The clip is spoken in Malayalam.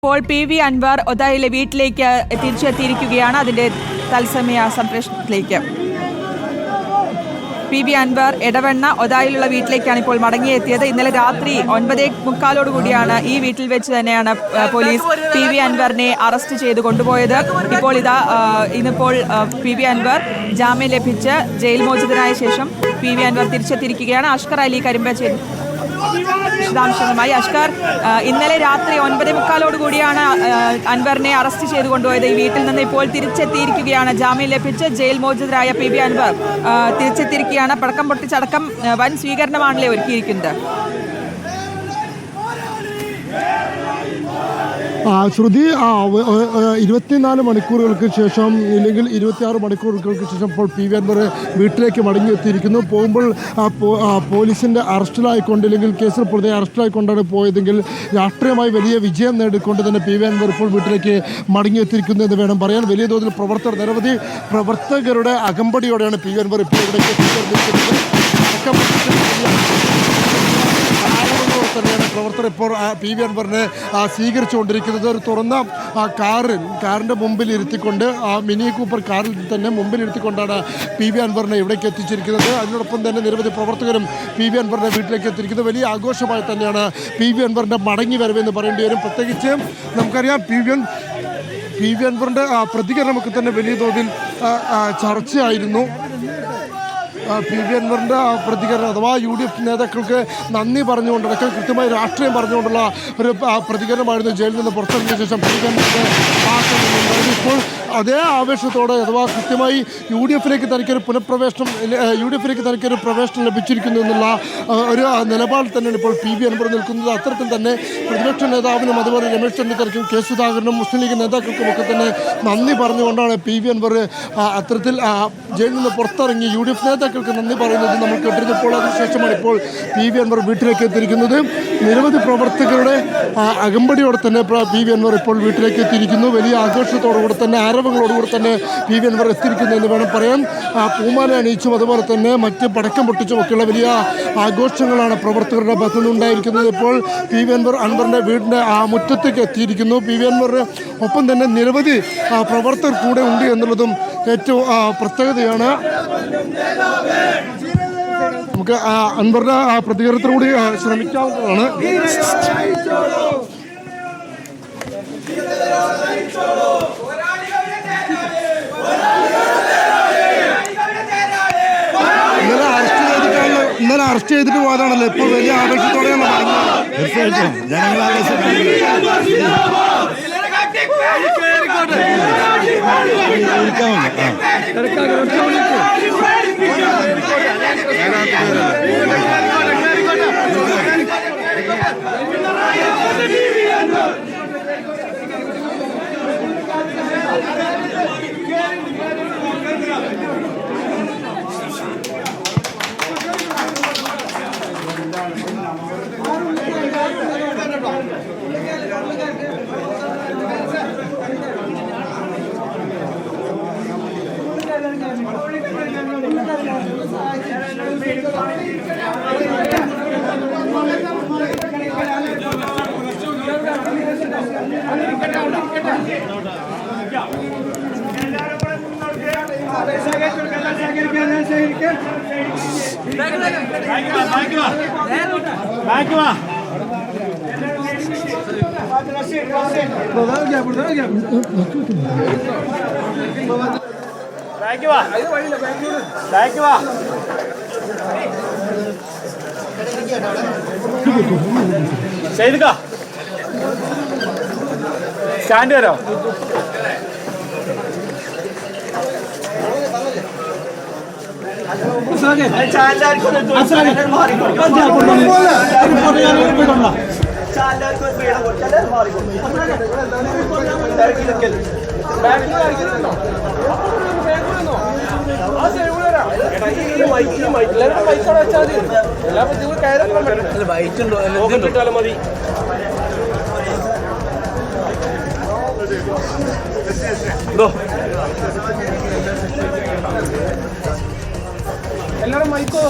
ഇപ്പോൾ പി.വി. അൻവർ ഒതായിലെ വീട്ടിലേക്ക് തിരിച്ചെത്തിയിരിക്കുകയാണ്. അതിന്റെ തത്സമയ സംപ്രേഷണത്തിലേക്ക് പി.വി. അൻവർ എടവണ്ണ ഒതായിലുള്ള വീട്ടിലേക്കാണ് ഇപ്പോൾ മടങ്ങിയെത്തിയത്. ഇന്നലെ രാത്രി 9:45 ഈ വീട്ടിൽ വെച്ച് തന്നെയാണ് പോലീസ് പി.വി. അൻവറിനെ അറസ്റ്റ് ചെയ്ത് കൊണ്ടുപോയത്. ഇപ്പോൾ ഇന്നിപ്പോൾ പി.വി. അൻവർ ജാമ്യം ലഭിച്ച് ജയിൽ മോചിതനായ ശേഷം പി.വി. അൻവർ തിരിച്ചെത്തിയിരിക്കുകയാണ്. അഷ്കർ അലി കരിമ്പച്ചേരി വിശദാംശങ്ങളുമായി. അഷ്കർ, ഇന്നലെ രാത്രി 9:45 അൻവറിനെ അറസ്റ്റ് ചെയ്ത് കൊണ്ടുപോയത്. ഈ വീട്ടിൽ നിന്ന് ഇപ്പോൾ തിരിച്ചെത്തിയിരിക്കുകയാണ്. ജാമ്യം ലഭിച്ച് ജയിൽ മോചിതരായ പി.വി. അൻവർ തിരിച്ചെത്തിയിരിക്കുകയാണ്. പടക്കം പൊട്ടിച്ചടക്കം വൻ സ്വീകരണമാണല്ലേ ഒരുക്കിയിരിക്കുന്നത്? ശ്രുതി, 24 മണിക്കൂറുകൾക്ക് ശേഷം ഇല്ലെങ്കിൽ 26 മണിക്കൂറുകൾക്ക് ശേഷം ഇപ്പോൾ പി.വി. അൻവർ വീട്ടിലേക്ക് മടങ്ങിയെത്തിയിരിക്കുന്നു. പോകുമ്പോൾ പോലീസിൻ്റെ അറസ്റ്റിലായിക്കൊണ്ട് അല്ലെങ്കിൽ കേസിൽ പ്രതിയെ അറസ്റ്റിലായിക്കൊണ്ടാണ് പോയതെങ്കിൽ രാഷ്ട്രീയമായി വലിയ വിജയം നേടിക്കൊണ്ട് തന്നെ പി.വി. അൻവർ ഇപ്പോൾ വീട്ടിലേക്ക് മടങ്ങിയെത്തിയിരിക്കുന്നു എന്ന് വേണം പറയാൻ. വലിയ തോതിൽ നിരവധി പ്രവർത്തകരുടെ അകമ്പടിയോടെയാണ് പി.വി. അൻവർ ഇപ്പോൾ ഇവിടേക്ക് എത്തിച്ചേർന്നിരിക്കുന്നത്. തന്നെയാണ് പ്രവർത്തകർ ഇപ്പോൾ പി.വി. അൻവറിനെ സ്വീകരിച്ചുകൊണ്ടിരിക്കുന്നത്. ഒരു തുറന്ന കാറിൻ്റെ മുമ്പിൽ ഇരുത്തിക്കൊണ്ട് മിനി കൂപ്പർ കാറിൽ തന്നെ മുമ്പിൽ ഇരുത്തിക്കൊണ്ടാണ് പി.വി. അൻവറിനെ ഇവിടേക്ക് എത്തിച്ചിരിക്കുന്നത്. അതിനോടൊപ്പം തന്നെ നിരവധി പ്രവർത്തകരും പി.വി. അൻവറിനെ വീട്ടിലേക്ക് എത്തിയിരിക്കുന്നത്. വലിയ ആഘോഷമായി തന്നെയാണ് പി.വി. അൻവറിൻ്റെ മടങ്ങി വരവെന്ന് പറയേണ്ടി വരും. പ്രത്യേകിച്ച് നമുക്കറിയാം പി.വി. അൻവറിൻ്റെ പ്രതികരണമൊക്കെ തന്നെ വലിയ തോതിൽ ചർച്ചയായിരുന്നു. പി.വി. അൻവറിൻ്റെ പ്രതികരണം അഥവാ UDF നേതാക്കൾക്ക് നന്ദി പറഞ്ഞുകൊണ്ടൊക്കെ കൃത്യമായി രാഷ്ട്രീയം പറഞ്ഞുകൊണ്ടുള്ള ഒരു പ്രതികരണമായിരുന്നു ജയിലിൽ നിന്ന് പുറത്തിറങ്ങിയ ശേഷം പി.വി. അൻവറിൻ്റെ ഭാഗത്തുനിന്നുണ്ടായത്. ഇപ്പോൾ അതേ ആവേശത്തോടെ അഥവാ കൃത്യമായി UDF തനിക്കൊരു പ്രവേശനം ലഭിച്ചിരിക്കുന്നു എന്നുള്ള ഒരു നിലപാടിൽ തന്നെയാണ് ഇപ്പോൾ പി.വി. അൻവർ നിൽക്കുന്നത്. അത്തരത്തിൽ തന്നെ പ്രതിപക്ഷ നേതാവിനും അതുപോലെ രമേശ് ചെന്നിത്തലയ്ക്കും കെ സുധാകരനും മുസ്ലിം ലീഗ് നേതാക്കൾക്കുമൊക്കെ തന്നെ നന്ദി പറഞ്ഞുകൊണ്ടാണ് പി.വി. അൻവർ അത്തരത്തിൽ ജയിലിൽ നിന്ന് പുറത്തിറങ്ങി UDF നേതാക്കൾക്ക് നന്ദി പറയുന്നത് നമ്മൾ കേട്ടിരുന്നപ്പോൾ അതിനുശേഷമാണ് ഇപ്പോൾ പി.വി. അൻവർ വീട്ടിലേക്ക് എത്തിയിരിക്കുന്നത്. നിരവധി പ്രവർത്തകരുടെ അകമ്പടിയോടെ തന്നെ പി.വി. അൻവർ ഇപ്പോൾ വീട്ടിലേക്ക് എത്തിയിരിക്കുന്നു. വലിയ ആഘോഷത്തോടുകൂടി തന്നെ ആരവങ്ങളോടുകൂടി തന്നെ പി.വി. അൻവർ എത്തിയിരിക്കുന്നു എന്ന് വേണം പറയാൻ. പൂമാല അണിയിച്ചും അതുപോലെ തന്നെ മറ്റ് പടക്കം പൊട്ടിച്ചുമൊക്കെയുള്ള വലിയ ആഘോഷങ്ങളാണ് പ്രവർത്തകരുടെ ഭാഗത്തു നിന്നുണ്ടായിരിക്കുന്നത്. ഇപ്പോൾ പി.വി. അൻവറിൻ്റെ വീടിൻ്റെ മുറ്റത്തേക്ക് എത്തിയിരിക്കുന്നു. പി.വി. അൻവറിന് ഒപ്പം തന്നെ നിരവധി പ്രവർത്തകർ കൂടെ ഉണ്ട് എന്നുള്ളതും ഏറ്റവും പ്രത്യേകതയാണ്. നമുക്ക് അൻവറിന്റെ പ്രതികരണത്തിന് കൂടി ശ്രമിക്കാവുന്നതാണ്. ഇന്നലെ അറസ്റ്റ് ചെയ്തിട്ട് പോയതാണല്ലോ. ഇപ്പോൾ വലിയ ആവേശത്തോടെയാണ് പറഞ്ഞത്. തീർച്ചയായിട്ടും സ്റ്റാൻഡ് വരോ? എല്ലാവരും മൈക്കോ